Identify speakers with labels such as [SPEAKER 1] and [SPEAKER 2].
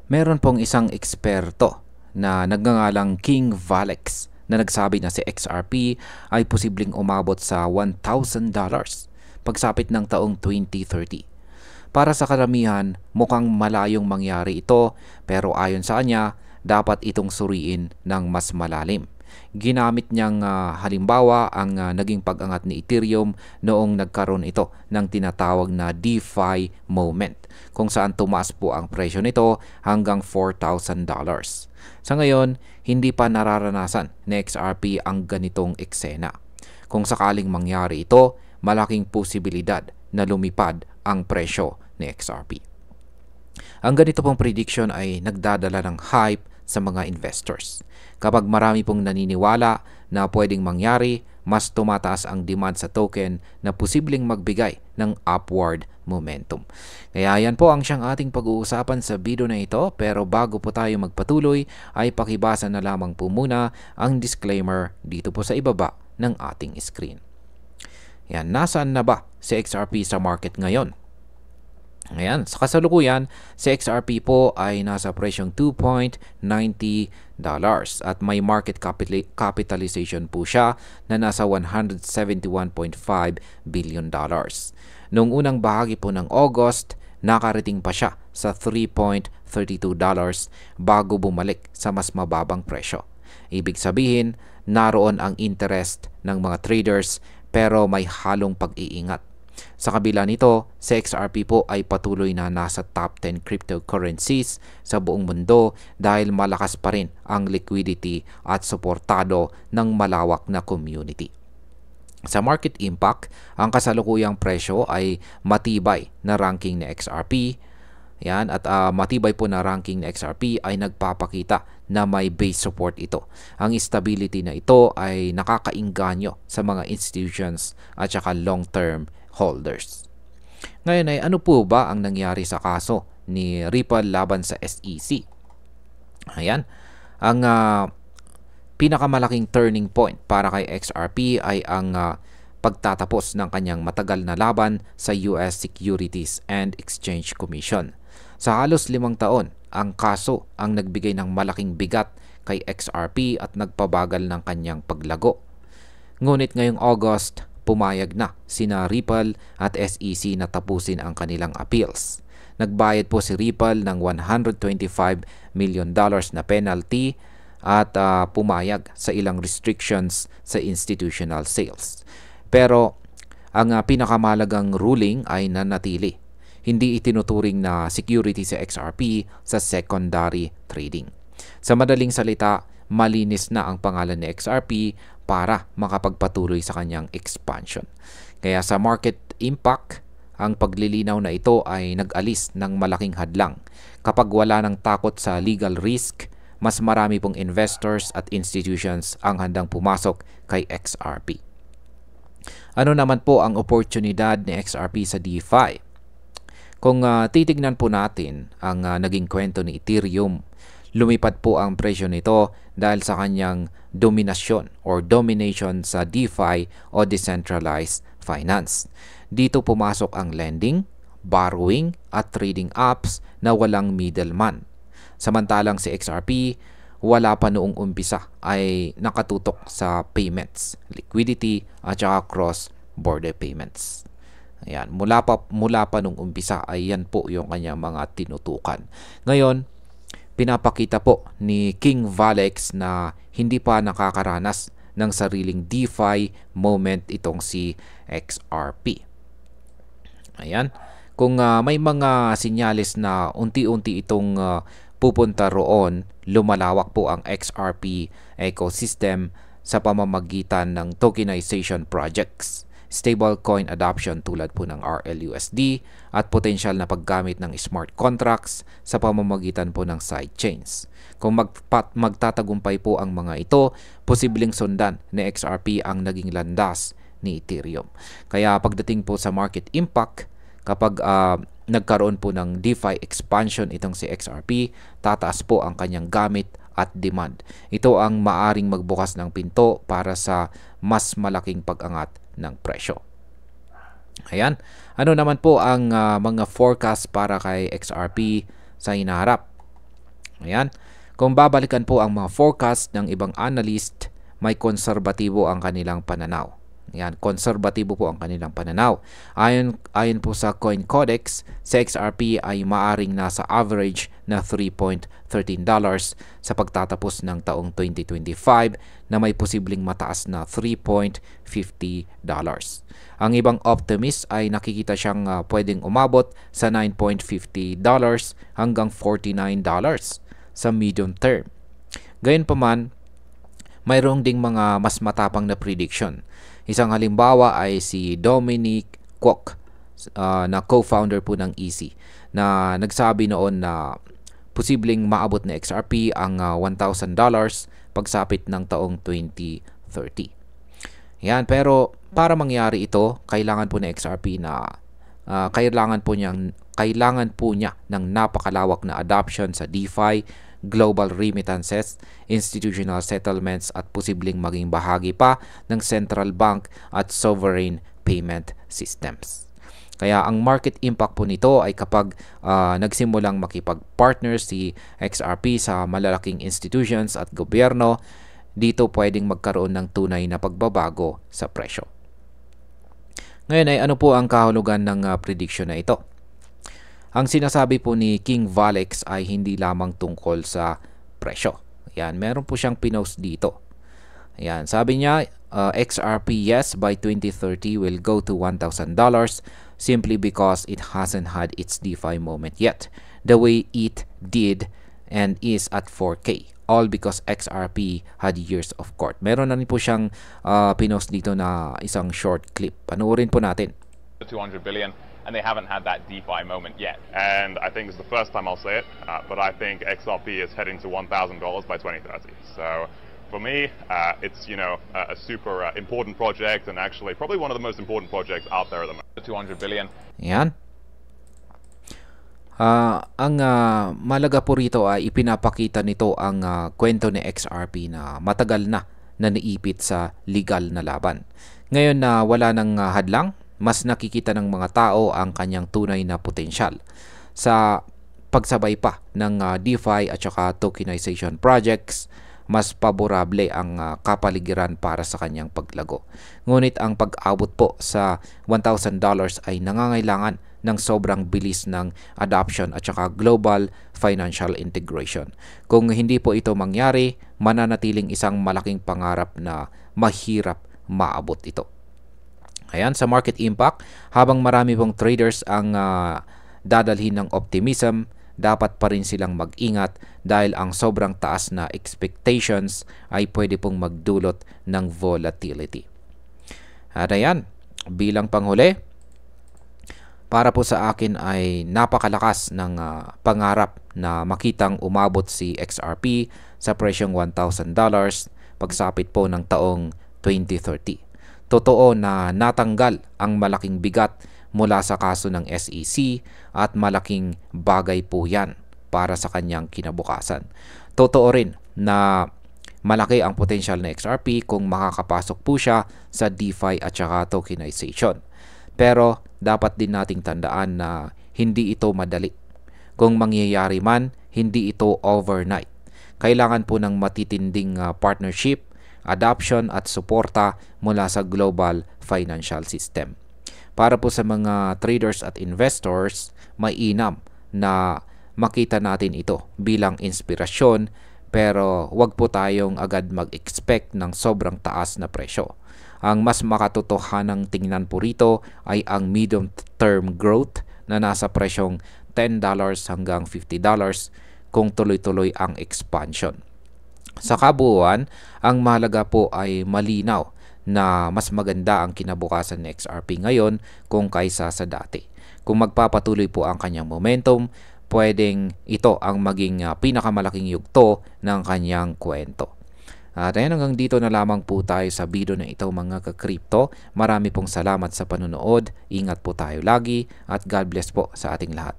[SPEAKER 1] Meron pong isang eksperto na nagngangalang King Valex na nagsabi na si XRP ay posibleng umabot sa $1,000 pagsapit ng taong 2030. Para sa karamihan, mukhang malayong mangyari ito, pero ayon sa kanya, dapat itong suriin ng mas malalim. Ginamit niyang halimbawa ang naging pag-angat ni Ethereum noong nagkaroon ito ng tinatawag na DeFi moment, kung saan tumaas po ang presyo nito hanggang $4,000. Sa ngayon, hindi pa nararanasan ni XRP ang ganitong eksena. Kung sakaling mangyari ito, malaking posibilidad na lumipad ang presyo ni XRP. Ang ganito pong prediction ay nagdadala ng hype sa mga investors. Kapag marami pong naniniwala na pwedeng mangyari, mas tumataas ang demand sa token na posibleng magbigay ng upward momentum. Kaya yan po ang siyang ating pag-uusapan sa video na ito, pero bago po tayo magpatuloy ay pakibasa na lamang po muna ang disclaimer dito po sa ibaba ng ating screen. Yan, nasaan na ba si XRP sa market ngayon? Ayan, sa kasalukuyan, si XRP po ay nasa presyong $2.90 at may market capitalization po siya na nasa $171.5 billion. Noong unang bahagi po ng August, nakarating pa siya sa $3.32 bago bumalik sa mas mababang presyo. Ibig sabihin, naroon ang interest ng mga traders pero may halong pag-iingat. Sa kabila nito, si XRP po ay patuloy na nasa top 10 cryptocurrencies sa buong mundo dahil malakas pa rin ang liquidity at suportado ng malawak na community. Sa market impact, ang kasalukuyang presyo ay matibay na ranking ni XRP. Yan, at matibay po na ranking ni XRP ay nagpapakita na may base support ito. Ang stability na ito ay nakakainganyo sa mga institutions at saka long-term holders. Ngayon ay ano po ba ang nangyari sa kaso ni Ripple laban sa SEC? Ayan, ang pinakamalaking turning point para kay XRP ay ang pagtatapos ng kanyang matagal na laban sa US Securities and Exchange Commission. Sa halos 5 taon, ang kaso ang nagbigay ng malaking bigat kay XRP at nagpabagal ng kanyang paglago. Ngunit ngayong August, pumayag na sina Ripple at SEC na tapusin ang kanilang appeals. Nagbayad po si Ripple ng $125 million na penalty at pumayag sa ilang restrictions sa institutional sales. Pero ang pinakamalagang ruling ay nanatili. Hindi itinuturing na security sa XRP sa secondary trading. Sa madaling salita, malinis na ang pangalan ni XRP para makapagpatuloy sa kanyang expansion. Kaya sa market impact, ang paglilinaw na ito ay nag-alis ng malaking hadlang. Kapag wala ng takot sa legal risk, mas marami pong investors at institutions ang handang pumasok kay XRP. Ano naman po ang oportunidad ni XRP sa DeFi? Kung titignan po natin ang naging kwento ni Ethereum, lumipad po ang presyo nito dahil sa kanyang domination sa DeFi o decentralized finance. Dito pumasok ang lending, borrowing at trading apps na walang middleman. Samantalang si XRP, wala pa noong umpisa ay nakatutok sa payments, liquidity at saka cross-border payments. Ayan, mula pa nung umpisa ay yan po yung kanyang mga tinutukan. Ngayon, pinapakita po ni King Valex na hindi pa nakakaranas ng sariling DeFi moment itong si XRP. Ayan, kung may mga sinyalis na unti-unti itong pupunta roon, lumalawak po ang XRP ecosystem sa pamamagitan ng tokenization projects, stablecoin adoption tulad po ng RLUSD at potensyal na paggamit ng smart contracts sa pamamagitan po ng sidechains. Kung magtatagumpay po ang mga ito, posibleng sundan ni XRP ang naging landas ni Ethereum. Kaya pagdating po sa market impact, kapag nagkaroon po ng DeFi expansion itong si XRP, tataas po ang kanyang gamit at demand. Ito ang maaring magbukas ng pinto para sa mas malaking pag-angat ng presyo. Ayan. Ano naman po ang mga forecast para kay XRP sa hinaharap? Ayan. Kung babalikan po ang mga forecast ng ibang analyst, may konserbatibo ang kanilang pananaw. Ayan, konserbatibo po ang kanilang pananaw. Ayon po sa CoinCodex, sa XRP ay maaring nasa average na $3.13 sa pagtatapos ng taong 2025 na may posibleng mataas na $3.50. Ang ibang optimist ay nakikita siyang pwedeng umabot sa $9.50 hanggang $49 sa medium term. Gayunpaman, mayroong ding mga mas matapang na prediction. Isang halimbawa ay si Dominic Kwok, na co-founder po ng EC, na nagsabi noon na posibleng maabot na XRP ang $1,000 pagsapit ng taong 2030. Yan, pero para mangyari ito, kailangan po ng XRP na kailangan po niya ng napakalawak na adoption sa DeFi, global remittances, institutional settlements at posibleng maging bahagi pa ng central bank at sovereign payment systems. Kaya ang market impact po nito ay kapag nagsimulang makipag-partner si XRP sa malalaking institutions at gobyerno, dito pwedeng magkaroon ng tunay na pagbabago sa presyo. Ngayon ay ano po ang kahulugan ng prediction na ito? Ang sinasabi po ni King Valex ay hindi lamang tungkol sa presyo. Yan, meron po siyang pinost dito. Yan, sabi niya, XRP yes by 2030 will go to $1,000 simply because it hasn't had its DeFi moment yet, the way it did and is at 4K. All because XRP had years of court. Meron na rin po siyang pinost dito na isang short clip. Panoorin po natin.
[SPEAKER 2] 200 billion. And they haven't had that DeFi moment yet. And I think it's the first time I'll say it, but I think XRP is heading to $1,000 by 2030. So for me, it's a super important project, and actually probably one of the most important projects out there at the moment. 200 billion.
[SPEAKER 1] Yan. Ang malaga po rito ay ipinapakita nito ang kwento ni XRP na matagal na naipit sa legal na laban. Ngayon na wala ng hadlang, mas nakikita ng mga tao ang kanyang tunay na potensyal sa pagsabay pa ng DeFi at saka tokenization projects. Mas paborable ang kapaligiran para sa kanyang paglago. Ngunit ang pag-abot po sa $1,000 ay nangangailangan ng sobrang bilis ng adoption at saka global financial integration. Kung hindi po ito mangyari, mananatiling isang malaking pangarap na mahirap maabot ito. Ayan, sa market impact, habang marami pong traders ang dadalhin ng optimism, dapat pa rin silang mag-ingat dahil ang sobrang taas na expectations ay pwede pong magdulot ng volatility. At ayan, bilang panghuli, para po sa akin ay napakalakas ng pangarap na makitang umabot si XRP sa presyong $1,000 pagsapit po ng taong 2030. Totoo na natanggal ang malaking bigat mula sa kaso ng SEC at malaking bagay po yan para sa kanyang kinabukasan. Totoo rin na malaki ang potensyal na XRP kung makakapasok po siya sa DeFi at saka tokenization. Pero dapat din nating tandaan na hindi ito madali. Kung mangyayari man, hindi ito overnight. Kailangan po ng matitinding partnership, adoption at suporta mula sa global financial system. Para po sa mga traders at investors, mainam na makita natin ito bilang inspirasyon, pero wag po tayong agad mag-expect ng sobrang taas na presyo. Ang mas makatotohanang tingnan po rito ay ang medium-term growth na nasa presyong $10 hanggang $50 kung tuloy-tuloy ang expansion. Sa kabuuan, ang mahalaga po ay malinaw na mas maganda ang kinabukasan ng XRP ngayon kung kaysa sa dati. Kung magpapatuloy po ang kanyang momentum, pwedeng ito ang maging pinakamalaking yugto ng kanyang kwento. At ayan, hanggang dito na lamang po tayo sa video na ito mga ka-crypto. Marami pong salamat sa panonood. Ingat po tayo lagi at God bless po sa ating lahat.